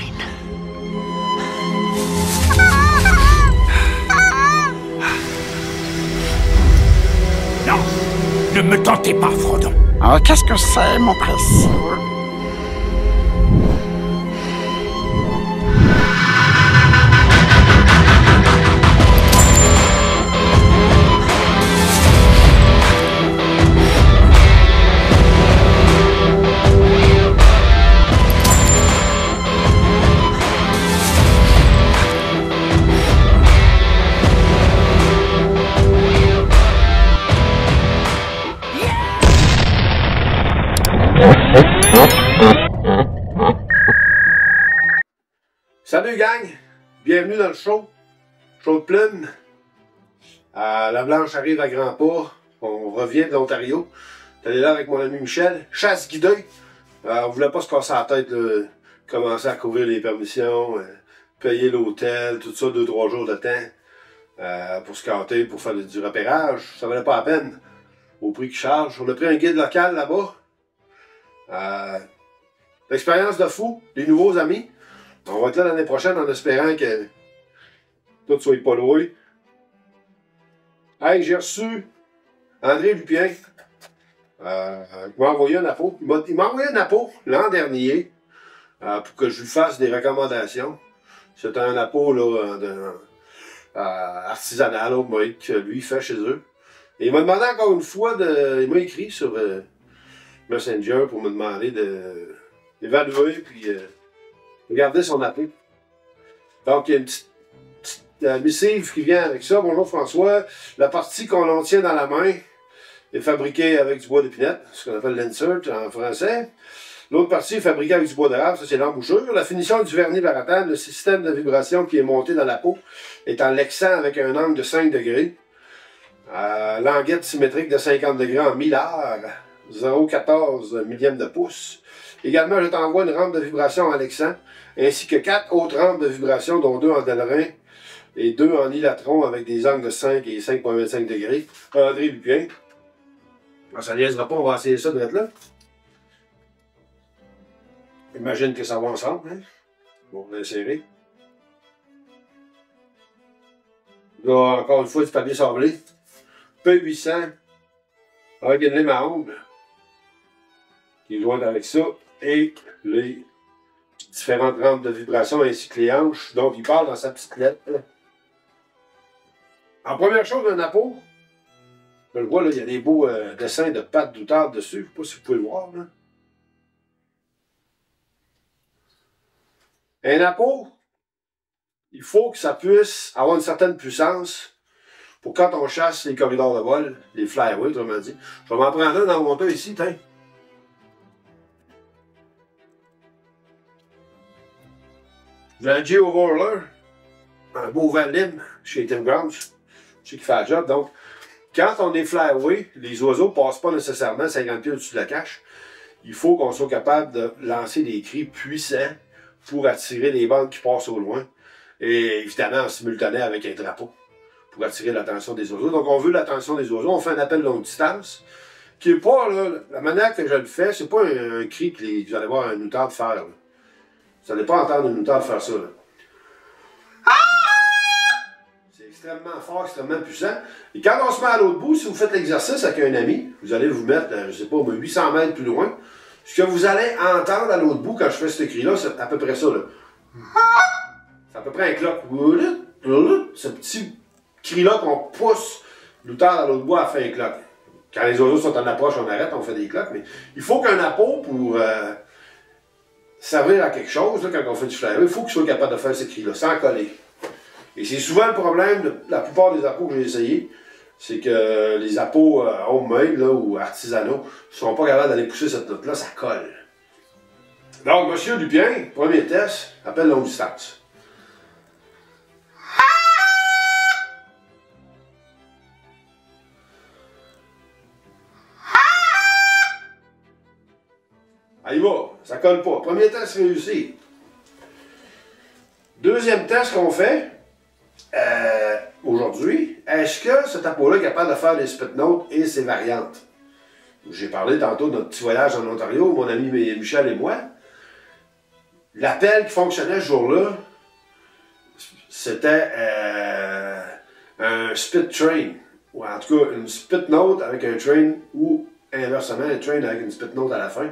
mine. Non! Ne me tentez pas, Frodon! Oh, qu'est-ce que c'est, mon précieux? Salut gang! Bienvenue dans le show. Show de plume. La Blanche arrive à grands pas. On revient de l'Ontario. J'étais là avec mon ami Michel. Chasse guidée. On voulait pas se casser la tête, là, commencer à couvrir les permissions, payer l'hôtel, tout ça, 2-3 jours de temps pour scotter, pour faire du repérage. Ça valait pas la peine au prix qu'il charge. On a pris un guide local là-bas. L'expérience de fou, des nouveaux amis. On va être là l'année prochaine en espérant que tout soit pas loin. Hey, j'ai reçu André Lupien. Il m'a envoyé un appôt. Il m'a envoyé un appôt l'an dernier pour que je lui fasse des recommandations. C'était un appôt là, artisanal au Mike, que lui fait chez eux. Et il m'a demandé encore une fois il m'a écrit sur Messenger pour me demander d'évaluer puis regarder son appel. Donc, il y a une petite missive qui vient avec ça. Bonjour François. La partie qu'on tient dans la main est fabriquée avec du bois d'épinette, ce qu'on appelle l'insert en français. L'autre partie est fabriquée avec du bois d'érable, ça c'est l'embouchure. La finition du vernis baratane, le système de vibration qui est monté dans la peau, est en lexan avec un angle de 5 degrés. Languette symétrique de 50 degrés en millard, 0,14 millième de pouce. Également, je t'envoie une rampe de vibration en lexan, ainsi que 4 autres rampes de vibration, dont 2 en Delrin et 2 en Ilatron avec des angles de 5 et 5,25 degrés. André Lupien. Ça ne liaisera pas, on va essayer ça de mettre là. Imagine que ça va ensemble. Hein? Bon, on va insérer. Là, encore une fois, du papier sablé. P800 avec une lime à ongles qui est jointe avec ça. Et les différentes rampes de vibration ainsi que les hanches. Donc, il parle dans sa petite lettre. En première chose, un appôt. Je le vois, là, il y a des beaux dessins de pattes d'outarde dessus. Je ne sais pas si vous pouvez le voir. Là. Un appôt, il faut que ça puisse avoir une certaine puissance pour quand on chasse les corridors de vol, les flyways, autrement dit. Je vais m'en prendre un dans mon tas ici, tiens. J'ai un Geo-Whirler, un beau Valim chez Tim Grounds. Je sais qu'il fait le job. Donc, quand on est flyaway, les oiseaux ne passent pas nécessairement 50 pieds au-dessus de la cache. Il faut qu'on soit capable de lancer des cris puissants pour attirer les bandes qui passent au loin. Et évidemment en simultané avec un drapeau pour attirer l'attention des oiseaux. Donc, on veut l'attention des oiseaux. On fait un appel longue distance qui n'est pas, là, la manière que je le fais, c'est pas un cri que vous allez voir un outarde faire. Là. Vous n'allez pas entendre une outarde faire ça. Là. C'est extrêmement fort, extrêmement puissant. Et quand on se met à l'autre bout, si vous faites l'exercice avec un ami, vous allez vous mettre, je ne sais pas, 800 mètres plus loin. Ce que vous allez entendre à l'autre bout quand je fais ce cri-là, c'est à peu près ça. C'est à peu près un cloc. Ce petit cri-là qu'on pousse l'outarde à l'autre bout, elle fait un cloc. Quand les oiseaux sont en approche, on arrête, on fait des clocs. Mais il faut qu'un appôt pour servir à quelque chose, là, quand on fait du flyaway, il faut qu'il soit capable de faire ces cris-là, sans coller. Et c'est souvent le problème de la plupart des appos que j'ai essayé, c'est que les appos homemade là, ou artisanaux ne sont pas capables d'aller pousser cette note-là, ça colle. Donc, monsieur Lupien, premier test, appel longue distance. Ah, il va, ça colle pas. Premier test réussi. Deuxième test qu'on fait aujourd'hui, est-ce que cet appôt-là est capable de faire les spit notes et ses variantes? J'ai parlé tantôt de notre petit voyage en Ontario, mon ami Michel et moi. L'appel qui fonctionnait ce jour-là, c'était un spit train. Ou en tout cas, une spit note avec un train ou inversement, un train avec une spit note à la fin.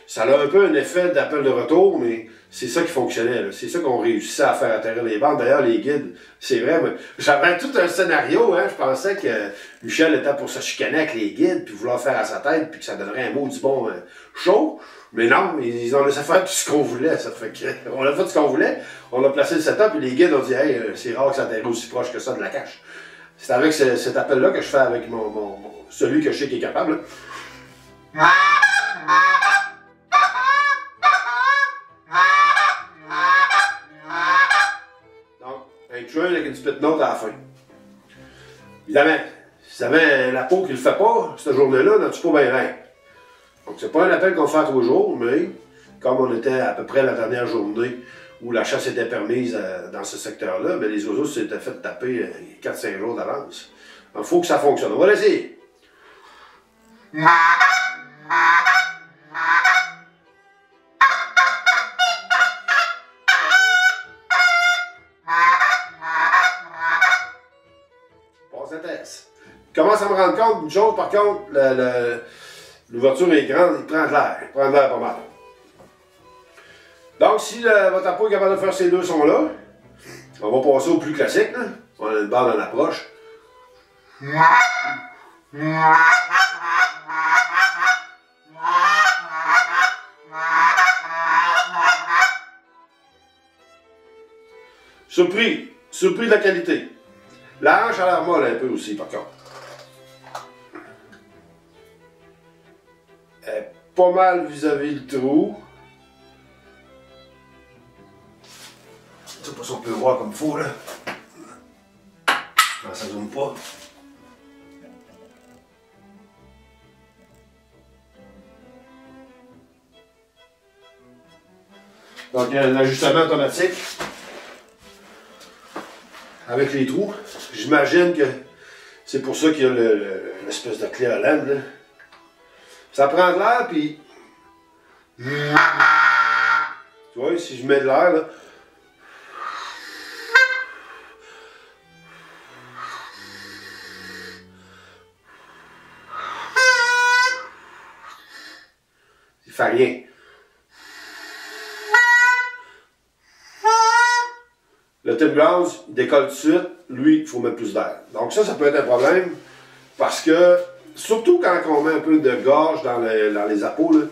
Ça a un peu un effet d'appel de retour, mais c'est ça qui fonctionnait. C'est ça qu'on réussissait à faire atterrir les bandes. D'ailleurs, les guides, c'est vrai, mais j'avais tout un scénario. Hein, je pensais que Michel était pour se chicaner avec les guides, puis vouloir faire à sa tête, puis que ça donnerait un mot du bon show. Mais non, ils ont laissé faire tout ce qu'on voulait. Ça fait que, on a fait ce qu'on voulait, on a placé le setup, et les guides ont dit « Hey, c'est rare que ça atterrisse aussi proche que ça de la cache. » C'est avec cet appel-là que je fais avec celui que je sais qui est capable. Là. Un train avec une split note à la fin. Évidemment, si tu avais la peau qui ne le fait pas, cette journée-là, n'as-tu pas bien rien. Donc, c'est pas un appel qu'on fait à 3 jours, mais comme on était à peu près la dernière journée où la chasse était permise dans ce secteur-là, mais les oiseaux s'étaient fait taper 4-5 jours d'avance. Il faut que ça fonctionne. On va l'essayer. Je commence à me rendre compte d'une chose, par contre, l'ouverture est grande, il prend de l'air. Il prend de l'air pas mal. Donc, si votre appeau est capable de faire ces deux sons-là, on va passer au plus classique. Là. On a une barre en approche. Surpris de la qualité. La hanche a l'air molle un peu aussi, par contre. Elle est pas mal vis-à-vis le trou. Je sais pas si on peut voir comme il faut, là. Non, ça zoome pas. Donc, il y a un ajustement automatique avec les trous. J'imagine que c'est pour ça qu'il y a l'espèce de clé à laine, là. Ça prend de l'air, puis... Tu vois, si je mets de l'air, là... Il fait rien. Le Tim Grounds, il décolle tout de suite. Lui, il faut mettre plus d'air. Donc ça peut être un problème parce que, surtout quand on met un peu de gorge dans les appos, là,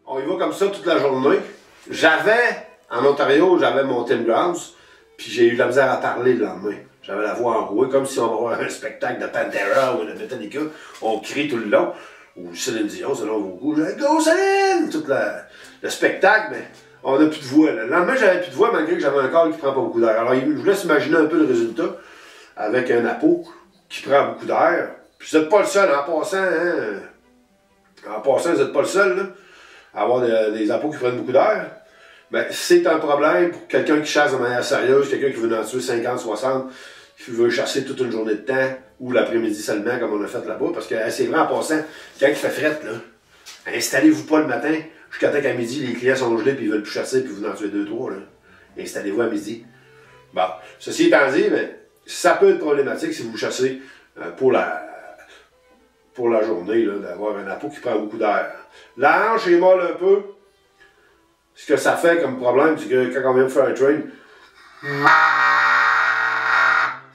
on y va comme ça toute la journée. En Ontario, j'avais mon Tim Grounds, puis j'ai eu de la misère à parler le lendemain. J'avais la voix enrouée, comme si on va voir un spectacle de Pantera ou de Metallica. On crie tout le long. Ou Céline Dion, selon vos goûts. Go Céline! Tout le spectacle, mais on n'a plus de voix. Là. Le lendemain, j'avais plus de voix, malgré que j'avais un corps qui prend pas beaucoup d'air. Alors, je vous laisse imaginer un peu le résultat avec un appôt qui prend beaucoup d'air. Puis vous n'êtes pas le seul, en passant, hein? En passant, vous n'êtes pas le seul, là, à avoir des appos qui prennent beaucoup d'air. Ben, c'est un problème pour quelqu'un qui chasse de manière sérieuse, quelqu'un qui veut en tuer 50, 60, qui veut chasser toute une journée de temps, ou l'après-midi seulement, comme on a fait là-bas, parce que c'est vrai en passant, quand il fait fret, là, installez-vous pas le matin, jusqu'à temps qu'à midi, les clients sont gelés, puis ils veulent plus chasser, puis vous en tuez 2-3, là. Installez-vous à midi. Bon, ceci étant dit, ben, ça peut être problématique si vous chassez pour la journée, d'avoir un appôt qui prend beaucoup d'air. La hanche est molle un peu. Ce que ça fait comme problème, c'est que quand on vient de faire un train,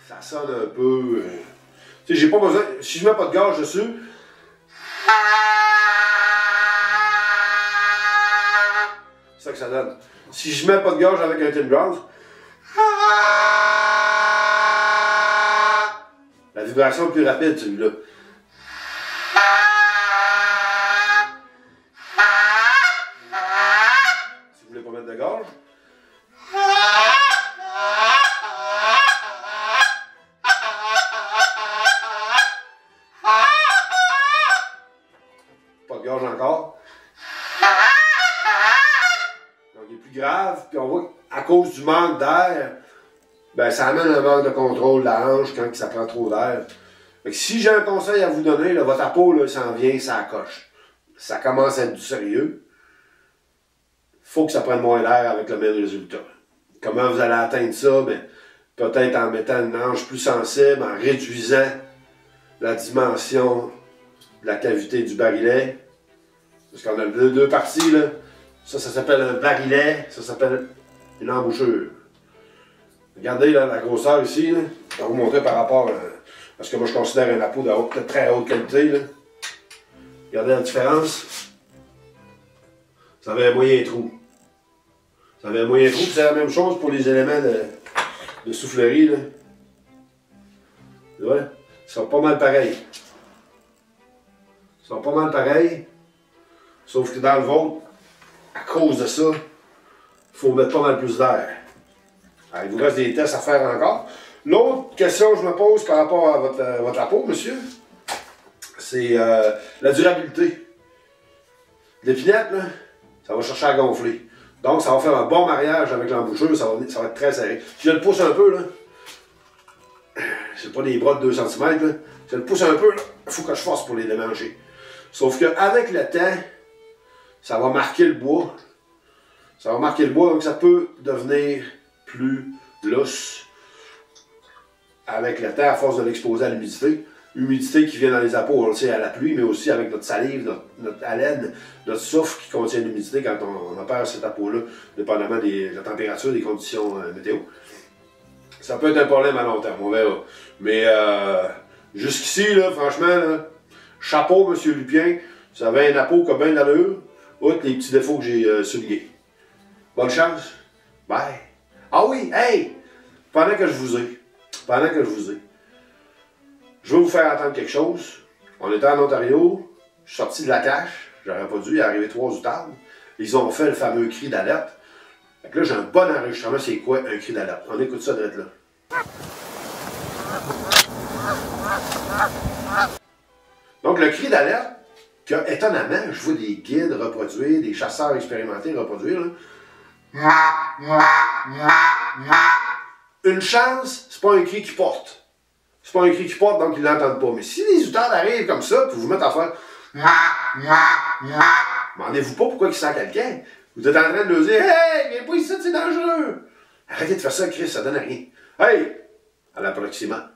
ça sonne un peu... tu sais, j'ai pas besoin... Si je mets pas de gorge dessus... c'est ça que ça donne. Si je mets pas de gorge avec un Tim Grounds, la vibration est plus rapide, celui-là. Si vous voulez pas mettre de gorge. Pas de gorge encore. Donc il est plus grave, puis on voit qu'à cause du manque d'air, ben ça amène un manque de contrôle de la hanche quand ça prend trop d'air. Fait que si j'ai un conseil à vous donner, là, votre peau, là, s'en vient, ça coche. Ça commence à être du sérieux. Faut que ça prenne moins l'air avec le même résultat. Comment vous allez atteindre ça? Ben, peut-être en mettant une hanche plus sensible, en réduisant la dimension de la cavité du barillet. Parce qu'on a deux parties, là. Ça s'appelle un barillet, ça s'appelle une embouchure. Regardez là, la grosseur ici, là. Je vais vous montrer par rapport à... Parce que moi, je considère un appeau de très haute qualité, là. Regardez la différence. Ça avait un moyen trou. Ça avait un moyen trou, c'est la même chose pour les éléments de soufflerie, là. Ouais, ils sont pas mal pareils. Ils sont pas mal pareils. Sauf que dans le vôtre, à cause de ça, il faut mettre pas mal plus d'air. Il vous reste des tests à faire encore. L'autre question que je me pose par rapport à votre appeau, monsieur, c'est la durabilité. L'épinette, là, ça va chercher à gonfler. Donc, ça va faire un bon mariage avec l'embouchure, ça va être très serré. Si je le pousse un peu, là, c'est pas des bras de 2 cm, là, si je le pousse un peu, il faut que je force pour les démanger. Sauf qu'avec le temps, ça va marquer le bois. Ça va marquer le bois, donc ça peut devenir plus lousse avec le temps, à force de l'exposer à l'humidité. L'humidité qui vient dans les appeaux, on le sait, à la pluie, mais aussi avec notre salive, notre haleine, notre souffle qui contient l'humidité quand on opère cet appeau-là, dépendamment de la température, des conditions météo. Ça peut être un problème à long terme, on verra. Mais jusqu'ici, là, franchement, là, chapeau, M. Lupien, vous avez un appeau qui a bien d'allure, outre les petits défauts que j'ai soulignés. Bonne chance. Bye. Ah oui, hey! Pendant que je vous ai, je vais vous faire entendre quelque chose. On était en Ontario, je suis sorti de la cache, j'aurais pas dû, il est arrivé 3 outardes. Ils ont fait le fameux cri d'alerte. Fait que là, j'ai un bon enregistrement, c'est quoi un cri d'alerte? On écoute ça direct là. Donc, le cri d'alerte, que, étonnamment, je vois des guides reproduire, des chasseurs expérimentés reproduire, là. Une chance, c'est pas un cri qui porte. C'est pas un cri qui porte, donc ils l'entendent pas. Mais si les outardes arrivent comme ça, puis vous mettent à faire... Demandez-vous pas pourquoi ils sentent quelqu'un. Vous êtes en train de leur dire « Hey, viens pas ici, c'est dangereux! » Arrêtez de faire ça, Chris, ça donne rien. Hey! À l'approximation.